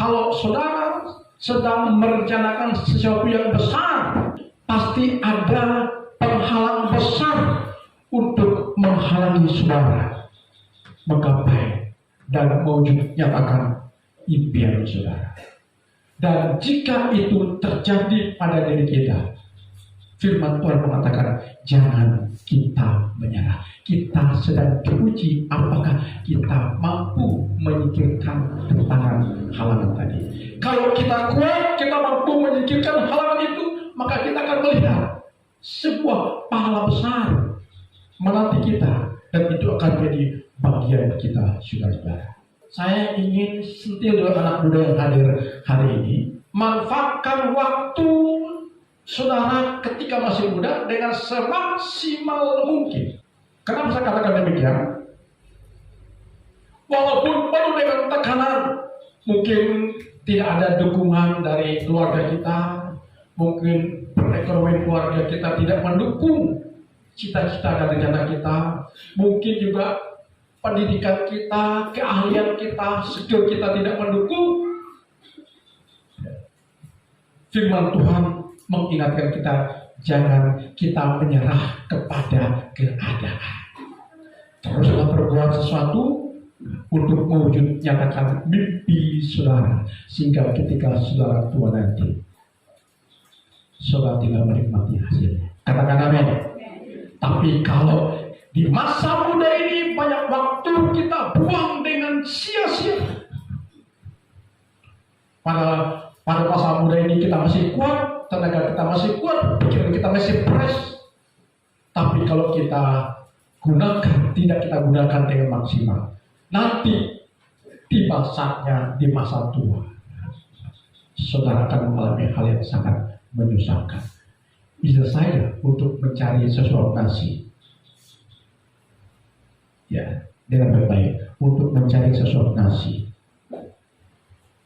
Kalau saudara sedang merencanakan sesuatu yang besar, pasti ada penghalang besar untuk menghalangi saudara menggapai dan mewujudkan impian saudara. Dan jika itu terjadi pada diri kita, firman Tuhan mengatakan, jangan kita menyerah. Kita sedang diuji apakah kita mampu menyingkirkan tentangan halangan tadi. Kalau kita kuat, kita mampu menyingkirkan halangan itu, maka kita akan melihat sebuah pahala besar menanti kita, dan itu akan menjadi bagian kita, saudara-saudara. Saya ingin sentil dengan anak muda yang hadir hari ini, manfaatkan waktu saudara ketika masih muda dengan semaksimal mungkin. Kenapa saya katakan demikian? Walaupun penuh dengan tekanan, mungkin tidak ada dukungan dari keluarga kita, mungkin perekonomian keluarga kita tidak mendukung cita-cita dan rencana kita, mungkin juga pendidikan kita, keahlian kita, skill kita tidak mendukung. Firman Tuhan mengingatkan kita, jangan kita menyerah kepada keadaan. Teruslah berbuat sesuatu untuk mewujudkan mimpi saudara, sehingga ketika saudara tua nanti, saudara tinggal menikmati hasilnya. Katakan amin. Tapi kalau di masa muda ini banyak waktu kita buang dengan sia-sia. Pada masa muda ini kita masih kuat, tenaga kita masih kuat, pikiran kita masih fresh. Tapi kalau kita gunakan, tidak kita gunakan dengan maksimal, nanti tiba saatnya di masa tua, saudara akan mengalami hal yang sangat menyusahkan. Bisa saja untuk mencari sesuatu nasi, ya, dengan baik-baik, untuk mencari sesuatu nasi,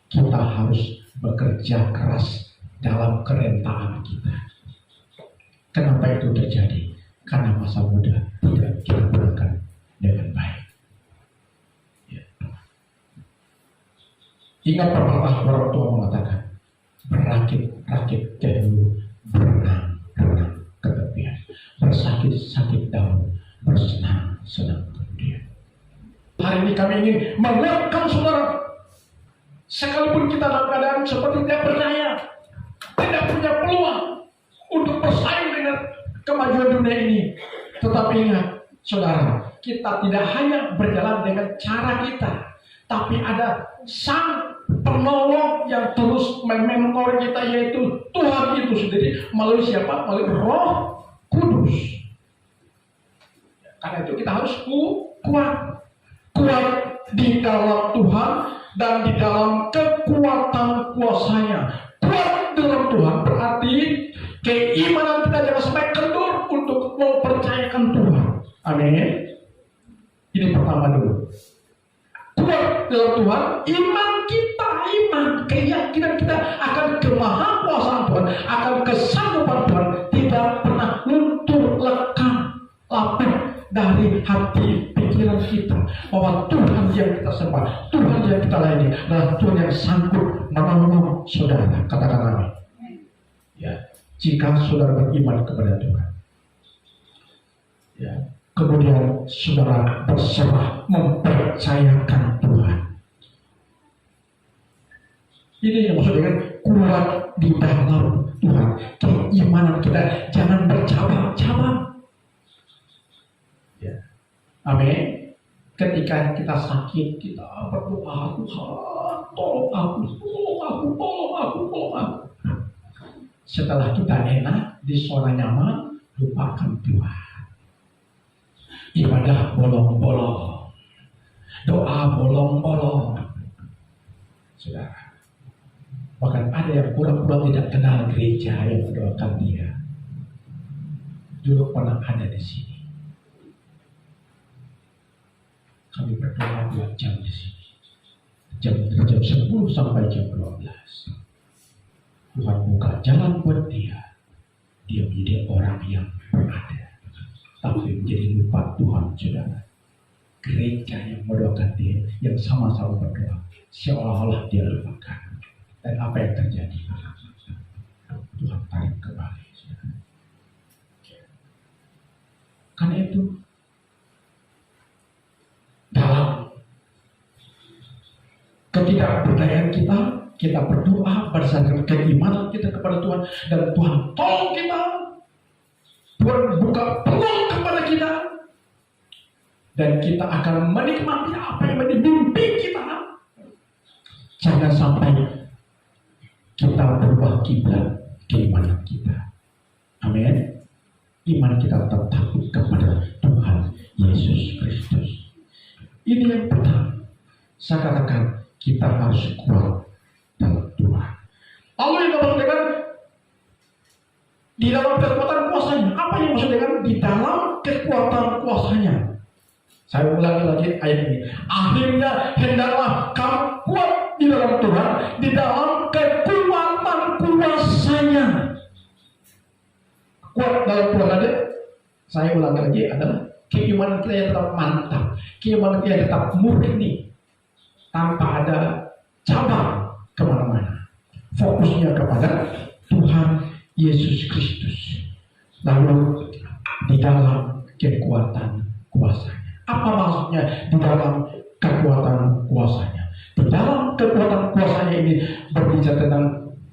kita harus bekerja keras dalam kerentaan kita. Kenapa itu terjadi? Karena masa muda tidak kita gunakan dengan baik. Ya. Ingat pepatah orang tua mengatakan, berakit-rakit dahulu, berenang-renang ke tepian, bersakit-sakit dahulu, bersenang-senang kemudian. Hari ini kami ingin menguatkan saudara. Sekalipun kita dalam keadaan seperti tidak berdaya, tidak punya peluang untuk bersaing dengan kemajuan dunia ini, tetapi ingat, saudara, kita tidak hanya berjalan dengan cara kita, tapi ada Sang Penolong yang terus menolong kita, yaitu Tuhan itu sendiri. Melalui siapa? Melalui Roh Kudus. Karena itu kita harus kuat di dalam Tuhan dan di dalam kekuatan kuasanya. Kuat dalam Tuhan berarti keimanan kita jangan sampai kendur untuk mempercayakan Tuhan. Amin. Ini pertama dulu. Kuat dalam Tuhan, keyakinan kita akan kemahakuasaan Tuhan, akan kesanggupan Tuhan, tidak pernah luntur, lekang, lapuk dari hati pikiran kita, bahwa Tuhan yang kita sembah, Tuhan yang kita layani adalah Tuhan yang sanggup menolong saudara. Katakan amin. Ya, jika saudara beriman kepada Tuhan, ya, kemudian saudara berserah mempercayakan Tuhan. Ini yang maksud dengan kuat di dalam Tuhan. Keimanan kita jangan bercabang-cabang. Ya. Amin. Ketika kita sakit, kita berdoa, Tuhan, tolong aku. Setelah kita enak, di zona nyaman, lupakan Tuhan. Ibadah bolong-bolong, doa bolong-bolong. Saudara, bahkan ada yang pura-pura tidak kenal gereja yang mendoakan dia. Dulu pernah ada di sini. Kami berdoa 2 jam di sini. Jam 10 sampai jam 12. Tuhan buka jalan buat dia. Dia menjadi orang yang berada. Tapi menjadi lupa Tuhan, saudara. Gereja yang mendoakan dia, yang sama-sama berdoa, seolah-olah dia lupakan. Dan apa yang terjadi? Tuhan tarik kembali. Karena itu, dalam ketidakberdayaan kita berdoa berdasarkan keimanan kita kepada Tuhan, dan Tuhan tolong kita, Tuhan buka peluang kepada kita, dan kita akan menikmati apa yang menjadi mimpi kita. Jangan sampai kita berubah kiblat keimanan kita. Amin. Iman kita tetap takut kepada Tuhan Yesus Kristus. Ini yang pertama. Saya katakan kita harus kuat dalam Tuhan. Lalu yang kedua dengan di dalam kekuatan kuasanya. Apa yang maksud dengan di dalam kekuatan kuasanya? Saya ulangi lagi ayat ini. Akhirnya hendaklah kamu kuat di dalam Tuhan, di dalam kekuatan kuasanya. Kuat dalam Tuhan ada. Saya ulangi lagi adalah keimanan kita yang tetap mantap, keimanan kita yang tetap murni, tanpa ada cabang kemana-mana. Fokusnya kepada Tuhan Yesus Kristus. Lalu di dalam kekuatan kuasanya. Apa maksudnya di dalam kekuatan kuasanya? Di dalam kekuatan kuasanya ini berbicara tentang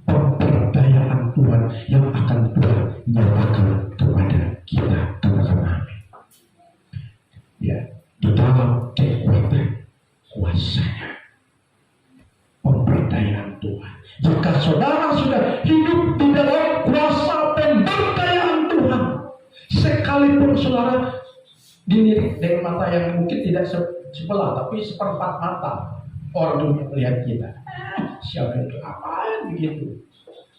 pemberdayaan Tuhan yang akan Tuhan nyatakan kepada kita. Katakan amin. Ya, di dalam kekuatan kuasanya, pemberdayaan Tuhan. Jika saudara sudah hidup di dalam kuasa pemberdayaan Tuhan, sekalipun saudara dilirik dengan mata yang mungkin tidak sebelah, tapi seperempat mata, orang dunia melihat kita, siapa itu, apaan begitu?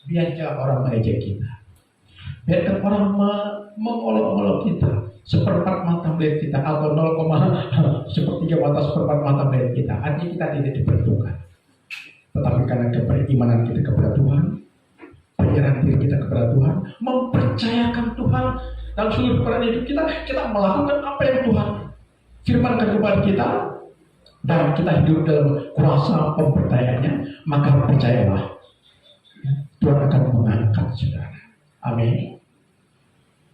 Biarkan orang mengejek kita, biarkan orang mengolok-olok kita, seperempat mata melihat kita, atau 0,1/3 mata, seperempat mata melihat kita. Artinya kita tidak diperlukan. Tetapi karena keberimanan kita kepada Tuhan, penyerahan diri kita kepada Tuhan, mempercayakan Tuhan dalam seluruh peran hidup kita melakukan apa yang Tuhan firmankan kepada kita, dan kita hidup dalam kuasa pemberdayaannya, maka percayalah Tuhan akan mengangkat saudara. Amin.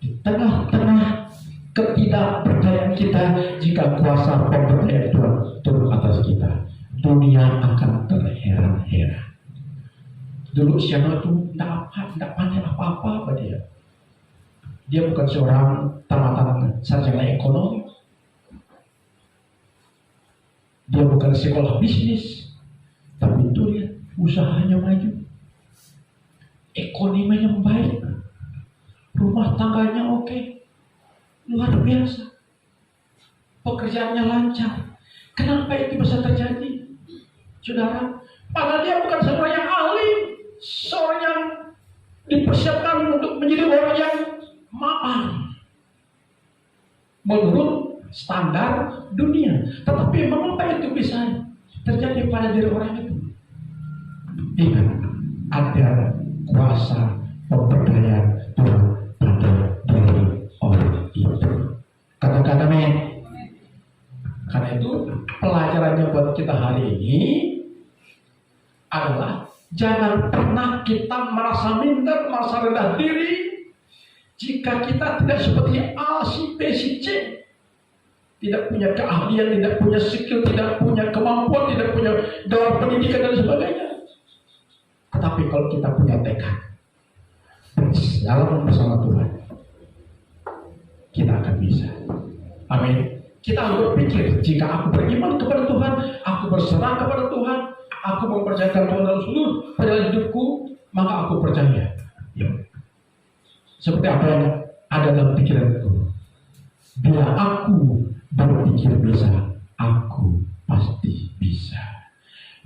Di tengah-tengah ketidakberdayaan kita, jika kuasa pemberdayaan Tuhan turun atas kita, dunia akan terheran-heran. Dulu siapa itu tidak pandai apa-apa dia. Dia bukan seorang tamat sarjana ekonomi. Dia bukan sekolah bisnis, tapi itu lihat usahanya maju, ekonominya baik, rumah tangganya oke, luar biasa, pekerjaannya lancar. Kenapa itu bisa terjadi, saudara? Padahal dia bukan seorang yang ahli, seorang yang dipersiapkan untuk menjadi orang yang maaf menurut standar dunia. Tetapi mengapa itu bisa terjadi pada diri orang itu? Ingat, ada kuasa pemberdayaan Tuhan pada diri orang itu. Katakan amin. Karena itu pelajarannya buat kita hari ini adalah jangan pernah kita merasa minder, merasa rendah diri jika kita tidak seperti A, si B, si C. Tidak punya keahlian, tidak punya skill, tidak punya kemampuan, tidak punya gelar pendidikan dan sebagainya. Tetapi kalau kita punya tekad dalam bersama Tuhan, kita akan bisa. Amin. Kita harus berpikir, jika aku beriman kepada Tuhan, aku berserah kepada Tuhan, aku mempercayakan Tuhan dalam seluruh perjalanan hidupku, maka aku percaya. Ya. Seperti apa yang ada dalam pikiranku. Bila aku berpikir bisa, aku pasti bisa.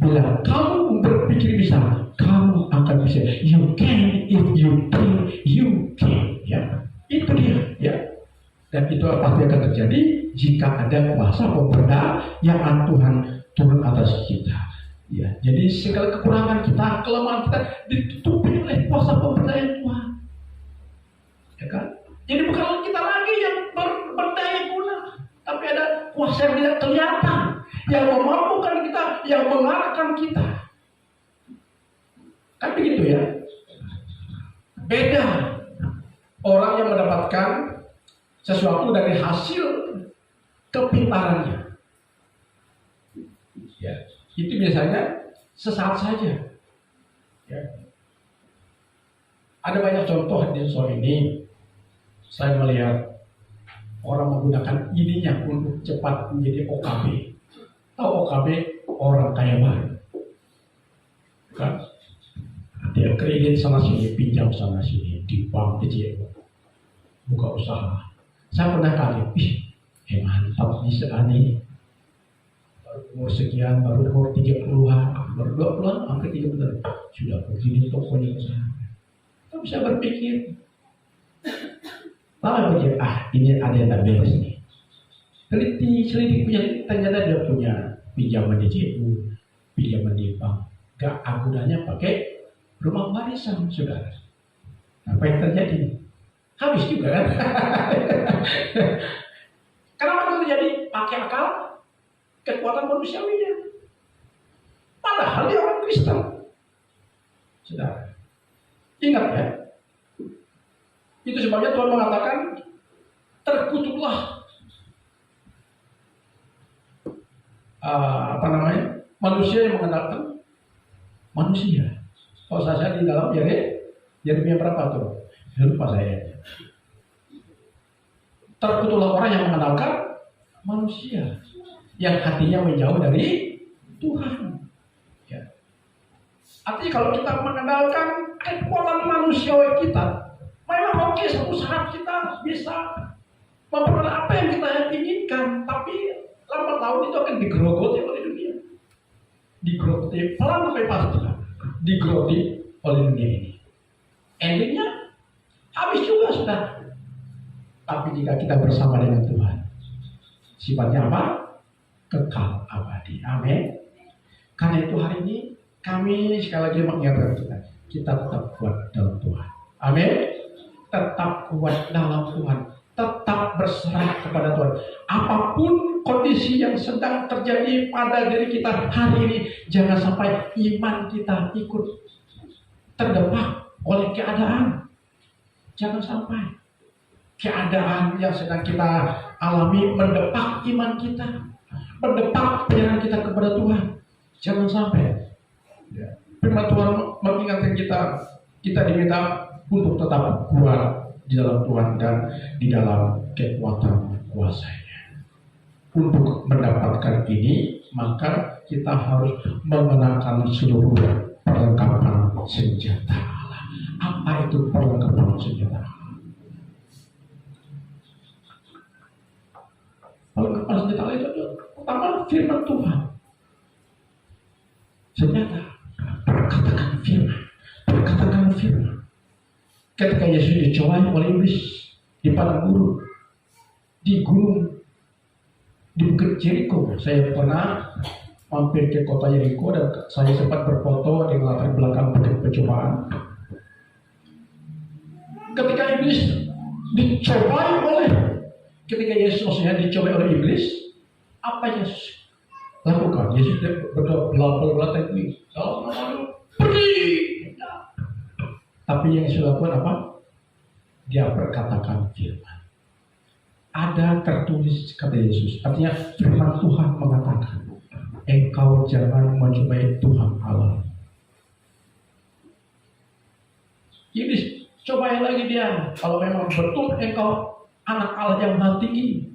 Bila kamu berpikir bisa, kamu akan bisa. You can if you think you can. Ya, itu dia. Ya, dan itu pasti akan terjadi jika ada kuasa pemberdayaan Tuhan turun atas kita. Ya, jadi segala kekurangan kita, kelemahan kita ditutupi oleh kuasa pemberdayaan Tuhan. Ya kan? Jadi bukan kita lagi yang berdaya guna, tapi ada kuasa yang tidak kelihatan, yang memampukan kita, yang mengarahkan kita. Kan begitu ya. Beda orang yang mendapatkan sesuatu dari hasil kepintarannya. Ya, itu biasanya sesaat saja. Ya. Ada banyak contoh di soal ini. Saya melihat orang menggunakan ininya untuk cepat menjadi OKB. Tahu OKB? Orang kaya baru. Kan? Dia kredit sana sini, pinjam sana sini, di bank kecil, buka usaha. Saya pernah kali, mantap bisa nih. Baru umur sekian, baru umur 30-an, baru 20-an, hampir 30-an. Sudah begini tokonya usaha. Kita bisa berpikir. Lama berpikir, ini ada yang tak beres nih. Selidik punya, ternyata dia punya pinjaman di JU, pinjaman di bank. Gak agunannya pakai rumah warisan, saudara. Apa yang terjadi? Habis juga kan? Kenapa itu terjadi? Pakai akal, kekuatan manusiawinya. Padahal dia orang Kristen. Saudara, ingat ya. Itu sebabnya Tuhan mengatakan, terkutuklah manusia yang mengandalkan manusia. Kalau saya di dalam Yeremia berapa tuh? Lupa saya. Terkutuklah orang yang mengandalkan manusia, yang hatinya menjauh dari Tuhan. Ya. Artinya kalau kita mengandalkan kekuatan manusiawi kita, memang oke, suatu saat kita bisa memperoleh apa yang kita inginkan, tapi lambat laun itu akan digerogoti oleh dunia. Digerogoti pelan tapi pasti. Digerogoti oleh dunia ini. Endingnya habis juga sudah. Tapi jika kita bersama dengan Tuhan, sifatnya apa? Kekal abadi. Amin. Karena itu hari ini kami sekali lagi mengingatkan kita tetap kuat dalam Tuhan. Amin. Tetap kuat dalam Tuhan. Tetap berserah kepada Tuhan. Apapun kondisi yang sedang terjadi pada diri kita hari ini, jangan sampai iman kita ikut terdepak oleh keadaan. Jangan sampai keadaan yang sedang kita alami mendepak iman kita, mendepak penyerahan kita kepada Tuhan. Jangan sampai. Firman Tuhan mengingatkan kita diminta untuk tetap kuat di dalam Tuhan dan di dalam kekuatan kuasa-Nya. Untuk mendapatkan ini, maka kita harus mengenakan seluruh perlengkapan senjata Allah. Apa itu perlengkapan senjata Allah? Perlengkapan senjata Allah itu pertama firman Tuhan. Senjata, perkatakan firman. Ketika Yesus dicobai oleh iblis di padang gurun, di gunung, di Bukit Jeriko, saya pernah mampir ke kota Jeriko dan saya sempat berfoto di latar belakang bukit percobaan. Ketika iblis dicobai ketika Yesus maksudnya dicobai oleh iblis, apa Yesus lakukan? Yesus berdoa belah teknik, pergi. Tapi yang Yesus lakukan apa? Dia berkatakan firman. Ada tertulis kata Yesus, artinya firman Tuhan mengatakan, engkau jangan mencobai Tuhan Allah. Iblis cobain lagi dia, kalau memang betul engkau anak Allah yang maha tinggi.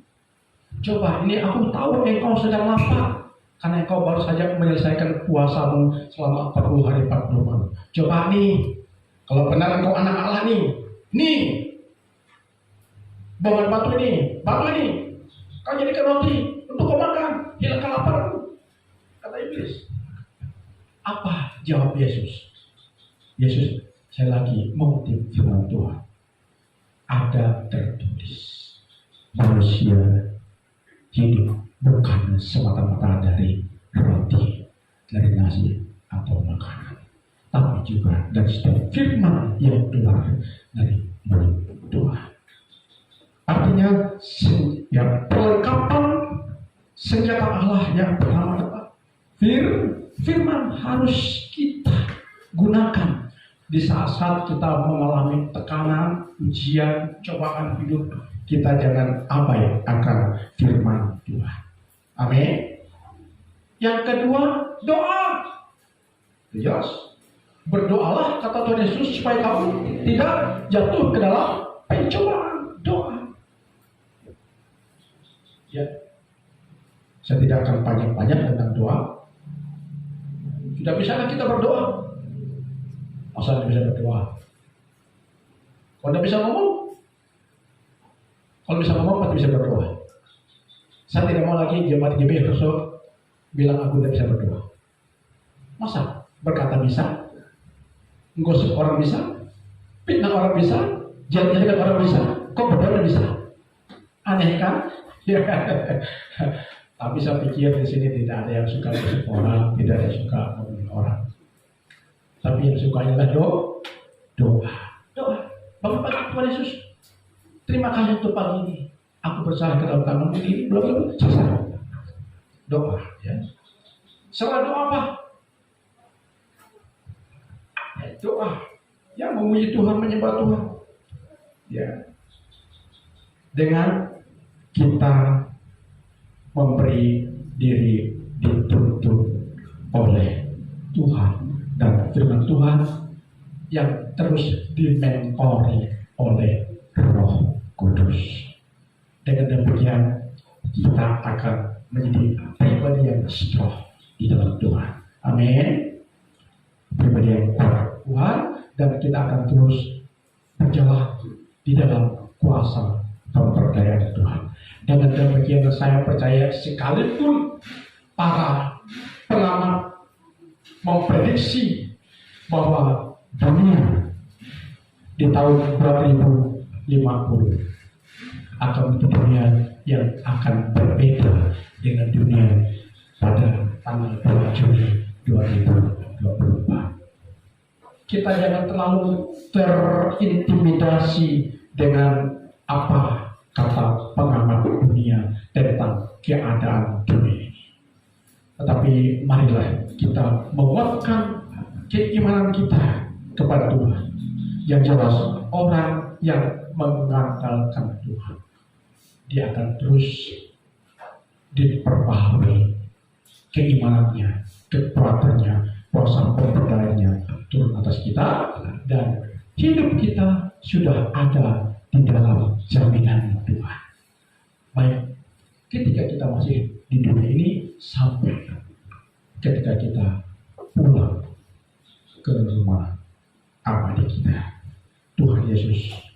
Coba, ini aku tahu engkau sedang lapar, karena engkau baru saja menyelesaikan puasamu selama 40 hari 40 malam. Coba nih, kalau benar engkau anak Allah nih, bawa batu ini, kau jadikan roti untuk kau makan, hilangkan laparmu, kata iblis. Apa jawab Yesus? Yesus, saya lagi mengutip firman Tuhan. Ada tertulis, manusia hidup bukan semata-mata dari roti, dari nasi atau makanan, tapi juga dari setiap firman yang keluar dari mulut Tuhan. Artinya, perlengkapan senjata Allah yang pertama adalah firman harus kita gunakan di saat-saat kita mengalami tekanan, ujian, cobaan hidup, kita jangan abai akan firman Tuhan. Amin. Yang kedua, doa. Jelas. Berdoalah kata Tuhan Yesus supaya kamu tidak jatuh ke dalam pencobaan. Doa. Ya. Saya tidak akan panjang-panjang tentang doa. Sudah bisakah kita berdoa? Masa tidak bisa berdoa? Kalau tidak bisa ngomong? Kalau bisa ngomong, pasti bisa berdoa. Saya tidak mau lagi jemaat GBI Resort bilang aku tidak bisa berdoa. Masa? Berkata bisa? Menggosip orang bisa? Fitnah orang bisa? Jalan-jalan orang bisa? Kok berdoa bisa? Aneh kan? Tapi saya pikir di sini tidak ada yang suka gosip orang, tidak ada yang suka ngomongin orang. Tapi yang sukanya adalah doa. Bapak Tuhan Yesus, terima kasih untuk pagi ini. Aku berserah ke dalam tangan-Mu ini, belum selesai. Doa, ya. Setelah doa apa? Doa yang memuji Tuhan, menyembah Tuhan. Ya. Dengan kita memberi diri dituntun oleh Tuhan dan firman Tuhan yang terus dimentori oleh Roh Kudus. Dengan demikian kita akan menjadi pribadi yang strong di dalam Tuhan. Amin. Pribadi yang kuat Tuhan, dan kita akan terus berjalan di dalam kuasa pemberdayaan Tuhan. Dengan demikian saya percaya sekalipun para pengamat memprediksi bahwa dunia di tahun 2050 akan menjadi dunia yang akan berbeda dengan dunia pada tanggal 2 Juni 2024. Kita jangan terlalu terintimidasi dengan apa kata pengamat dunia tentang keadaan dunia ini. Tetapi marilah kita menguatkan keimanan kita kepada Tuhan. Yang jelas, orang yang mengandalkan Tuhan, dia akan terus diperbaharui keimanannya, kekuatannya, kuasa pemberdayaannya turun atas kita, dan hidup kita sudah ada di dalam jaminan Tuhan. Baik ketika kita masih di dunia ini sampai ketika kita pulang ke rumah abadi kita. Tuhan Yesus